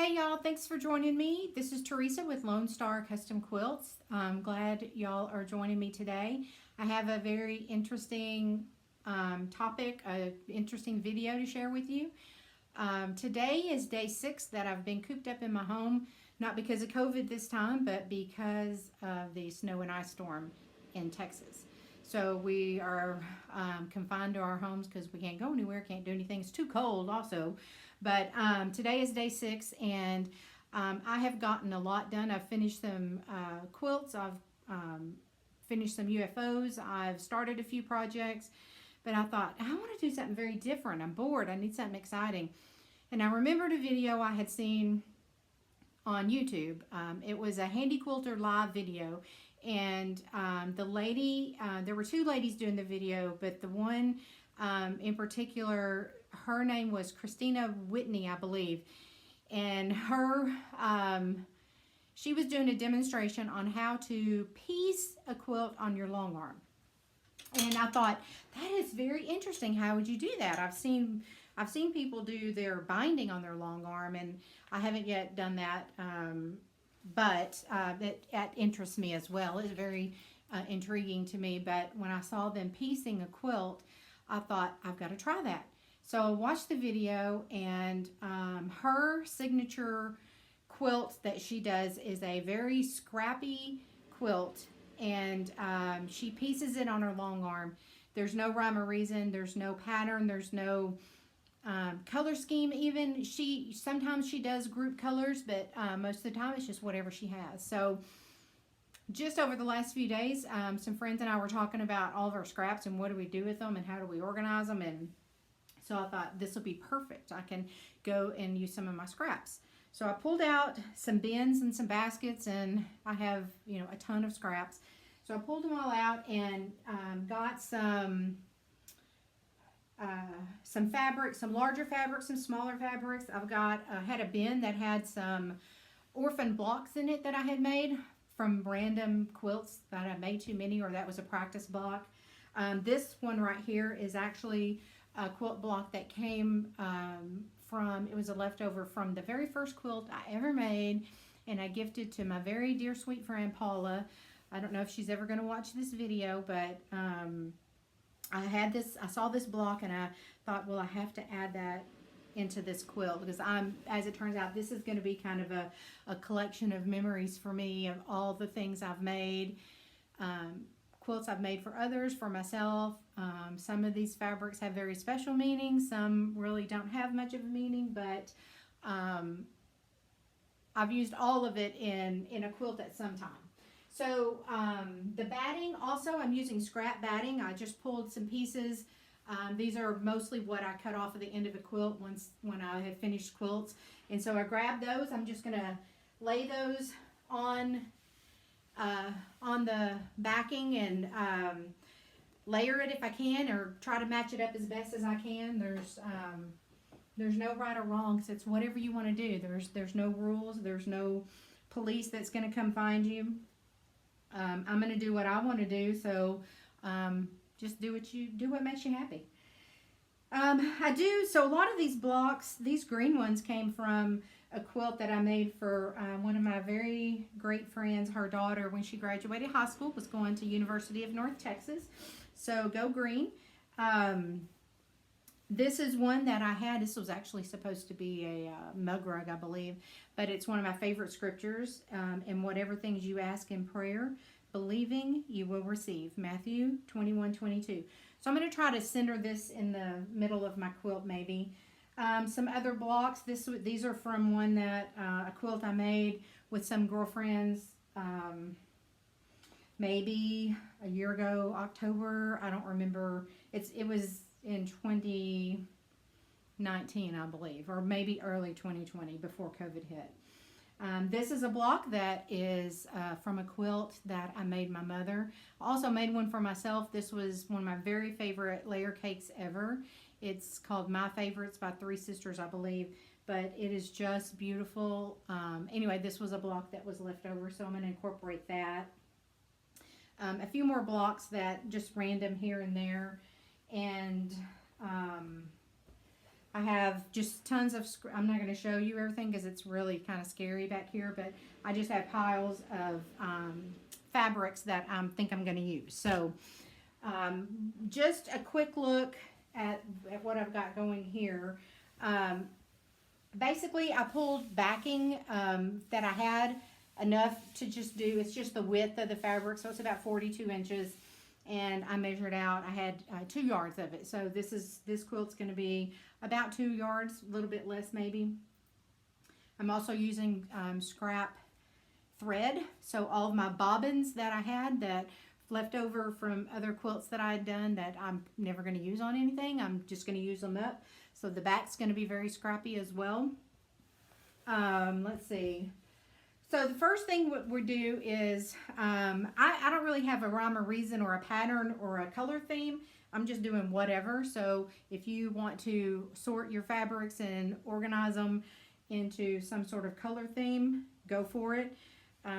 Hey y'all, thanks for joining me. This is Teresa with Lone Star Custom Quilts. I'm glad y'all are joining me today. I have a very interesting topic, an interesting video to share with you. Today is day 6 that I've been cooped up in my home, not because of COVID this time, but because of the snow and ice storm in Texas. So we are confined to our homes because we can't go anywhere, can't do anything. It's too cold also. But today is day 6, and I have gotten a lot done. I've finished some quilts. I've finished some UFOs. I've started a few projects. But I thought, I want to do something very different. I'm bored. I need something exciting. And I remembered a video I had seen on YouTube. It was a Handy Quilter live video. And the lady, there were 2 ladies doing the video, but the one in particular, her name was Christina Whitney, I believe. And her, she was doing a demonstration on how to piece a quilt on your long arm. And I thought, that is very interesting. How would you do that? I've seen people do their binding on their long arm, and I haven't yet done that. But that interests me as well. It's very intriguing to me. But when I saw them piecing a quilt, I thought, I've got to try that. So I watched the video, and her signature quilt that she does is a very scrappy quilt, and she pieces it on her long arm. There's no rhyme or reason. There's no pattern. There's no color scheme even. Sometimes she does group colors, but most of the time it's just whatever she has. So just over the last few days, some friends and I were talking about all of our scraps and what do we do with them and how do we organize them. And so I thought this will be perfect. I can go and use some of my scraps. So I pulled out some bins and some baskets, and I have, a ton of scraps. So I pulled them all out and got some fabric, some larger fabrics, some smaller fabrics. I had a bin that had some orphan blocks in it that I had made from random quilts that I made too many, or that was a practice block. This one right here is actually a quilt block that came it was a leftover from the very first quilt I ever made, and I gifted to my very dear sweet friend Paula. I don't know if she's ever going to watch this video, but I saw this block and I thought, well, I have to add that into this quilt because as it turns out, this is going to be kind of a collection of memories for me of all the things I've made, quilts I've made for others, for myself. Some of these fabrics have very special meanings. Some really don't have much of a meaning, but I've used all of it in a quilt at some time. So the batting, also I'm using scrap batting. I just pulled some pieces. These are mostly what I cut off at the end of a quilt when I had finished quilts. And so I grabbed those. I'm just going to lay those on the backing and layer it if I can, or try to match it up as best as I can. There's no right or wrong, so it's whatever you want to do. There's no rules. There's no police that's going to come find you. I'm going to do what I want to do, so just do what makes you happy. So a lot of these blocks, these green ones, came from a quilt that I made for one of my very great friends. Her daughter, when she graduated high school, was going to University of North Texas. So go green. This is one that I had. This was actually supposed to be a mug rug, I believe. But it's one of my favorite scriptures. And whatever things you ask in prayer, believing, you will receive. Matthew 21:22. So I'm going to try to center this in the middle of my quilt maybe. Some other blocks. These are from one that a quilt I made with some girlfriends maybe a year ago, October. I don't remember. It was in 2019, I believe, or maybe early 2020 before COVID hit. This is a block that is from a quilt that I made my mother. I also made one for myself. This was one of my very favorite layer cakes ever. It's called My Favorites by Three Sisters, I believe, but it is just beautiful. Anyway, this was a block that was left over, so I'm going to incorporate that. A few more blocks that just random here and there, and I have just tons of, I'm not going to show you everything because it's really kind of scary back here, but I just have piles of fabrics that I think I'm going to use. So just a quick look at what I've got going here. Basically, I pulled backing that I had enough to just do, it's just the width of the fabric, so it's about 42 inches. And I measured out, I had 2 yards of it. So this quilt's going to be about 2 yards, a little bit less maybe. I'm also using scrap thread. So all of my bobbins that I had that left over from other quilts that I had done that I'm never going to use on anything, I'm just going to use them up. So the back's going to be very scrappy as well. Let's see. So the first thing what we do is, I don't really have a rhyme or reason or a pattern or a color theme. I'm just doing whatever. So if you want to sort your fabrics and organize them into some sort of color theme, go for it.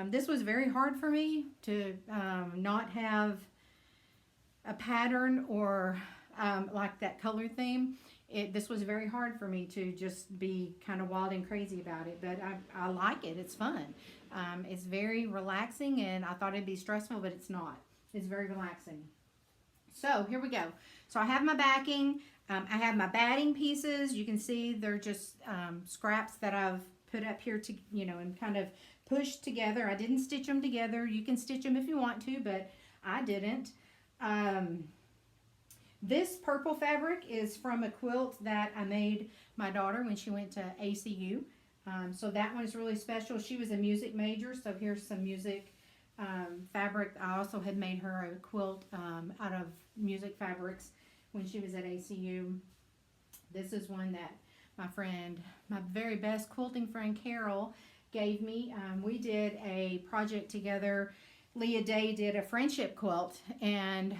This was very hard for me to not have a pattern or like that color theme. This was very hard for me to just be kind of wild and crazy about it, but I like it. It's fun. It's very relaxing, and I thought it'd be stressful, but it's not. It's very relaxing. So here we go. So I have my backing. I have my batting pieces. You can see they're just scraps that I've put up here to, and kind of pushed together. I didn't stitch them together. You can stitch them if you want to, but I didn't. This purple fabric is from a quilt that I made my daughter when she went to ACU. So that one is really special. She was a music major, so here's some music fabric. I also had made her a quilt out of music fabrics when she was at ACU. This is one that my very best quilting friend Carol gave me. We did a project together. Leah Day did a friendship quilt, and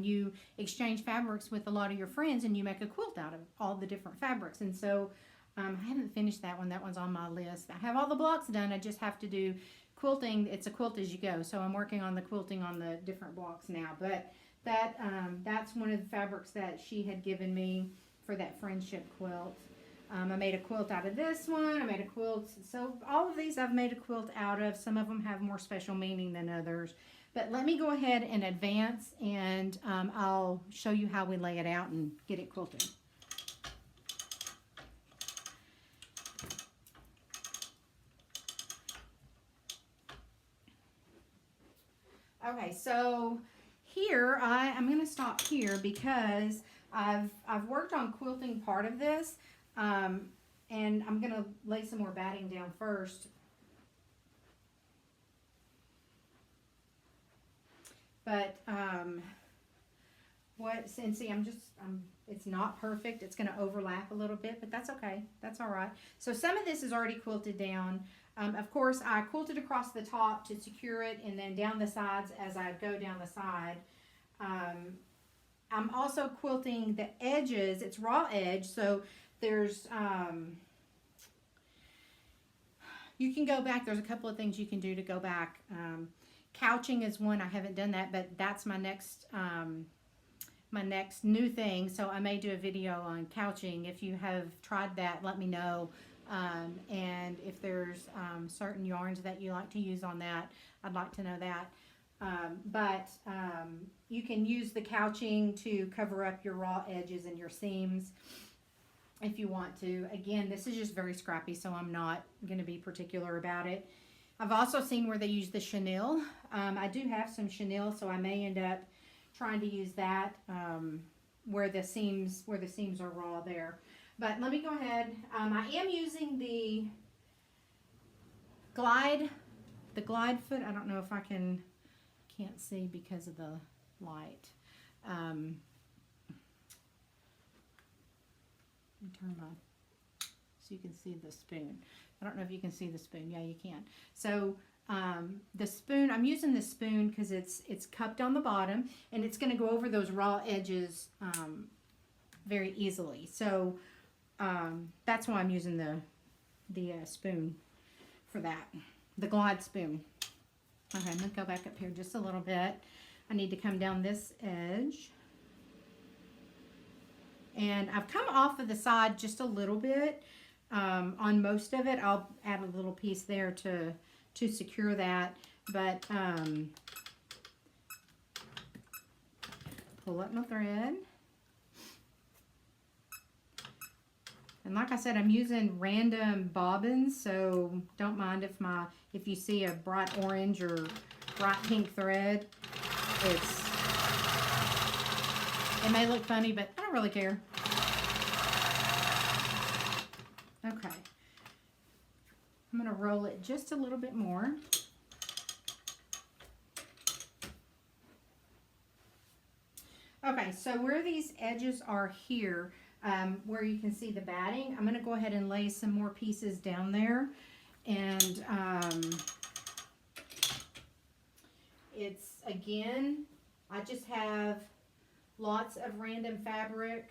you exchange fabrics with a lot of your friends and you make a quilt out of all the different fabrics. And so I haven't finished that one. That one's on my list. I have all the blocks done. I just have to do quilting. It's a quilt as you go, so I'm working on the quilting on the different blocks now. But that's one of the fabrics that she had given me for that friendship quilt. I made a quilt out of this one. I made a quilt. So all of these I've made a quilt out of. Some of them have more special meaning than others. But let me go ahead and advance, and I'll show you how we lay it out and get it quilted. Okay, so here I'm going to stop here because I've worked on quilting part of this. And I'm going to lay some more batting down first. But, see, it's not perfect. It's going to overlap a little bit, but that's okay. That's all right. So some of this is already quilted down. Of course, I quilted across the top to secure it, and then down the sides as I go down the side. I'm also quilting the edges. It's raw edge, so there's, you can go back. There's a couple of things you can do to go back. Couching is one. I haven't done that, but that's my next new thing. So I may do a video on couching. If you have tried that, let me know. And if there's certain yarns that you like to use on that, I'd like to know that. But you can use the couching to cover up your raw edges and your seams if you want to. Again, this is just very scrappy, so I'm not going to be particular about it. I've also seen where they use the chenille. I do have some chenille, so I may end up trying to use that where the seams are raw there. But let me go ahead. I am using the glide foot. I don't know if I can't see because of the light. Turn my, so you can see the spoon. I don't know if you can see the spoon. Yeah, you can. So the spoon, I'm using the spoon because it's cupped on the bottom, and it's going to go over those raw edges very easily. So that's why I'm using the spoon for that, the glide spoon. Okay, I'm going to go back up here just a little bit. I need to come down this edge. And I've come off of the side just a little bit on most of it. I'll add a little piece there to secure that. But pull up my thread. And like I said, I'm using random bobbins, so don't mind if you see a bright orange or bright pink thread. It may look funny, but I don't really care. Okay. I'm going to roll it just a little bit more. Okay, so where these edges are here, where you can see the batting, I'm going to go ahead and lay some more pieces down there. And it's, again, I just have lots of random fabric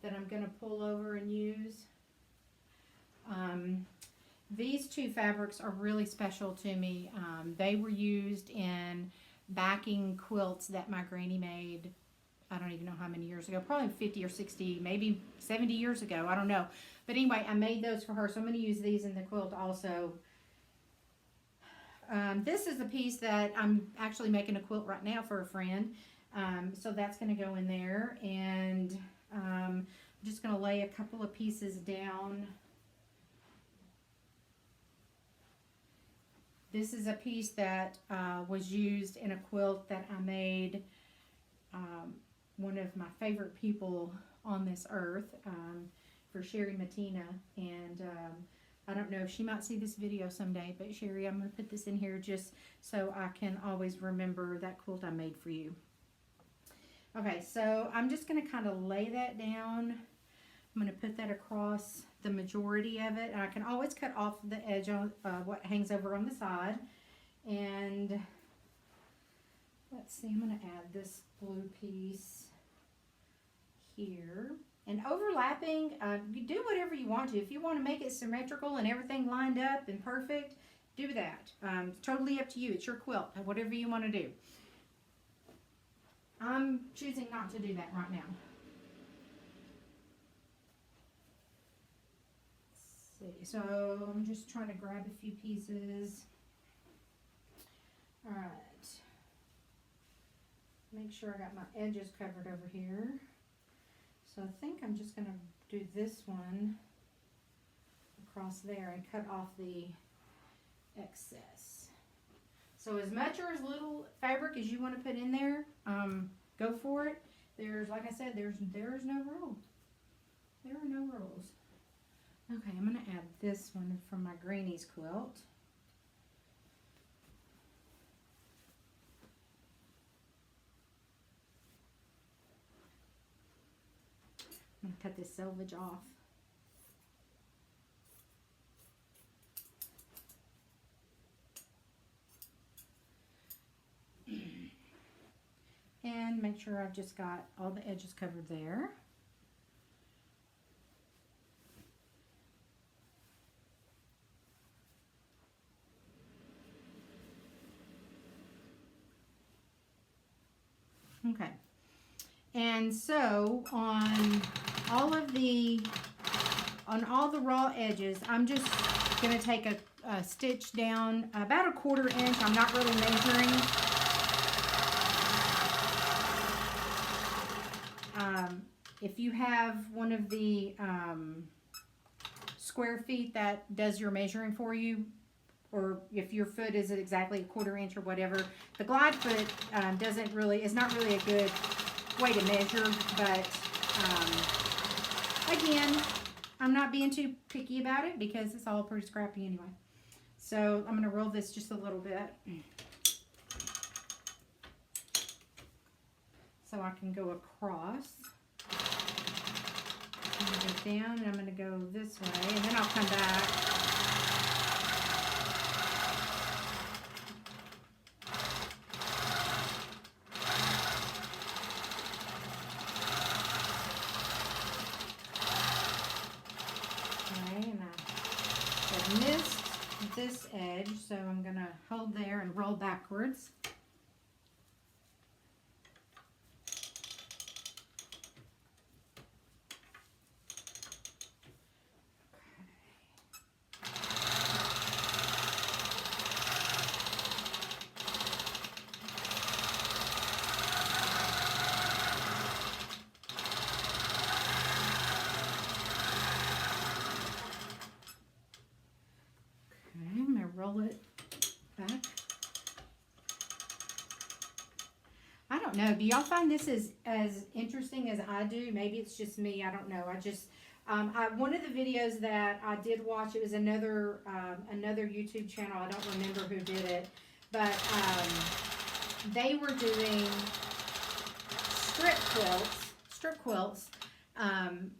that I'm going to pull over and use. These two fabrics are really special to me. They were used in backing quilts that my granny made, I don't even know how many years ago, probably 50 or 60, maybe 70 years ago, I don't know. But anyway, I made those for her, so I'm going to use these in the quilt also. This is a piece that I'm actually making a quilt right now for a friend, so that's going to go in there. And I'm just going to lay a couple of pieces down. This is a piece that was used in a quilt that I made. One of my favorite people on this earth, for Sherry Matina. And I don't know if she might see this video someday, but Sherry, I'm going to put this in here just so I can always remember that quilt I made for you. Okay, so I'm just going to kind of lay that down. I'm going to put that across the majority of it. And I can always cut off the edge on what hangs over on the side. And let's see, I'm going to add this blue piece here. And overlapping, you do whatever you want to. If you want to make it symmetrical and everything lined up and perfect, do that. It's totally up to you. It's your quilt, whatever you want to do. I'm choosing not to do that right now. Let's see. So I'm just trying to grab a few pieces. All right. Make sure I got my edges covered over here. So I think I'm just going to do this one across there and cut off the excess. So as much or as little fabric as you want to put in there, go for it. There's, like I said, there's no rule. There are no rules. Okay, I'm going to add this one from my granny's quilt. I'm going to cut this selvage off. And make sure I've just got all the edges covered there. Okay. And so on all the raw edges, I'm just going to take a stitch down about 1/4 inch. I'm not really measuring. If you have one of the square feet that does your measuring for you, or if your foot is exactly 1/4 inch or whatever, the glide foot is not really a good way to measure, but again, I'm not being too picky about it because it's all pretty scrappy anyway. So I'm going to roll this just a little bit so I can go across. I'm going to go down and I'm going to go this way, and then I'll come back. Okay, and I missed this edge, so I'm going to hold there and roll backwards. roll it back. I don't know. Do y'all find this as interesting as I do? Maybe it's just me. I don't know. I just one of the videos that I did watch, it was another YouTube channel. I don't remember who did it, but they were doing strip quilts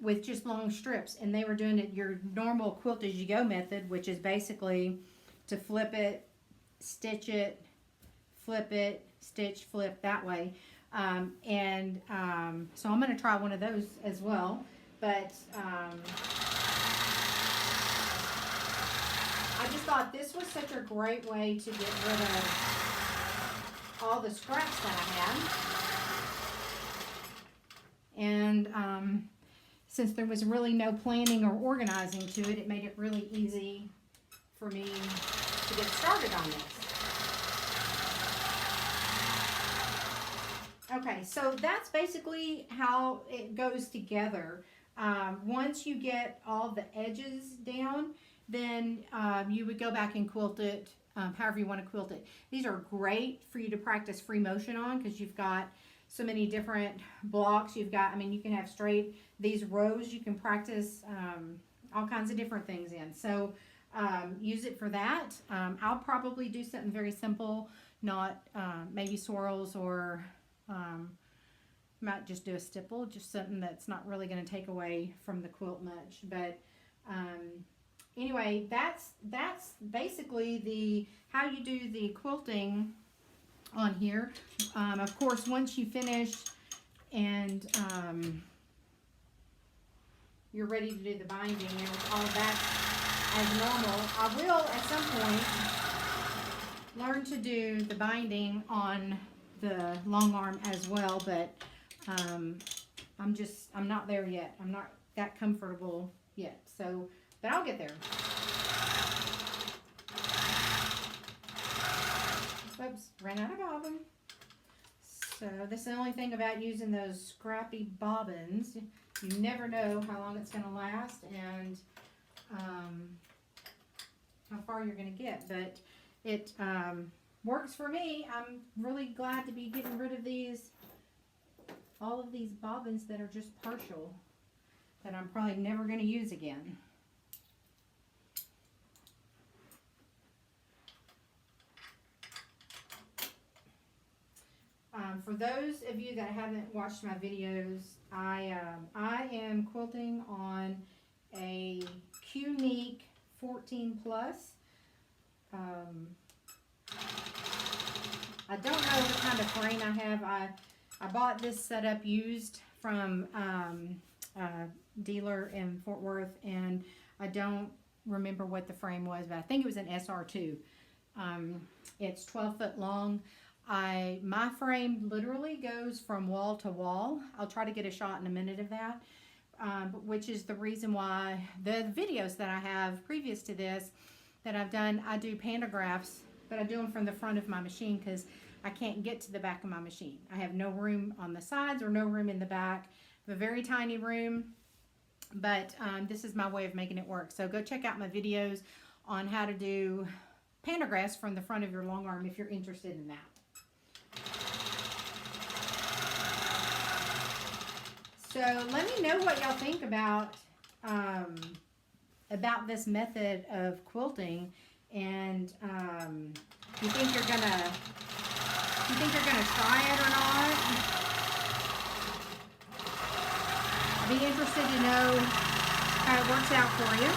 with just long strips, and they were doing it your normal quilt as you go method, which is basically to flip it, stitch it, flip it, stitch, flip, that way. So I'm going to try one of those as well, but I just thought this was such a great way to get rid of all the scraps that I had. And since there was really no planning or organizing to it, it made it really easy for me to get started on this. Okay, so that's basically how it goes together. Once you get all the edges down, then you would go back and quilt it however you want to quilt it. These are great for you to practice free motion on because you've got so many different blocks. You've got, I mean, you can have straight, these rows you can practice all kinds of different things in. So use it for that. I'll probably do something very simple, not maybe swirls, or might just do a stipple, just something that's not really going to take away from the quilt much. But anyway, that's basically how you do the quilting on here. Of course, once you finish and you're ready to do the binding and all that as normal, I will at some point learn to do the binding on the long arm as well, but I'm not there yet. I'm not that comfortable yet, so, but I'll get there. Oops, ran out of bobbin. So this is the only thing about using those scrappy bobbins. You never know how long it's going to last and how far you're going to get, but it works for me. I'm really glad to be getting rid of all of these bobbins that are just partial, that I'm probably never going to use again. For those of you that haven't watched my videos, I am quilting on a Qnique 14 Plus. I don't know what kind of frame I have. I bought this setup used from a dealer in Fort Worth, and I don't remember what the frame was, but I think it was an SR2. It's 12 foot long. My frame literally goes from wall to wall. I'll try to get a shot in a minute of that, which is the reason why the videos that I have previous to this that I've done, I do pantographs, but I do them from the front of my machine because I can't get to the back of my machine. I have no room on the sides or no room in the back. I have a very tiny room, but this is my way of making it work. So go check out my videos on how to do pantographs from the front of your long arm if you're interested in that. So let me know what y'all think about this method of quilting, and you think you're gonna try it or not? I'd be interested to know how it works out for you.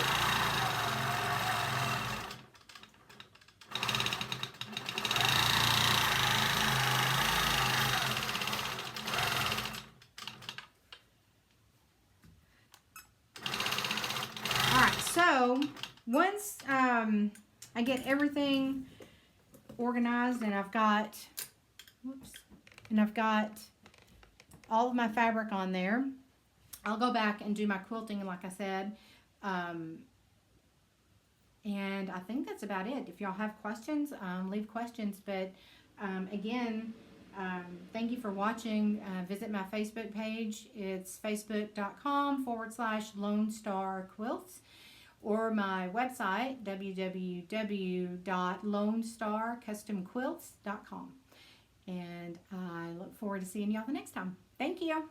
So once I get everything organized and I've got all of my fabric on there, I'll go back and do my quilting, like I said. And I think that's about it. If y'all have questions, leave questions. But again, thank you for watching. Visit my Facebook page. It's facebook.com/Lone Star Quilts. or my website, www.lonestarcustomquilts.com. And I look forward to seeing y'all the next time. Thank you.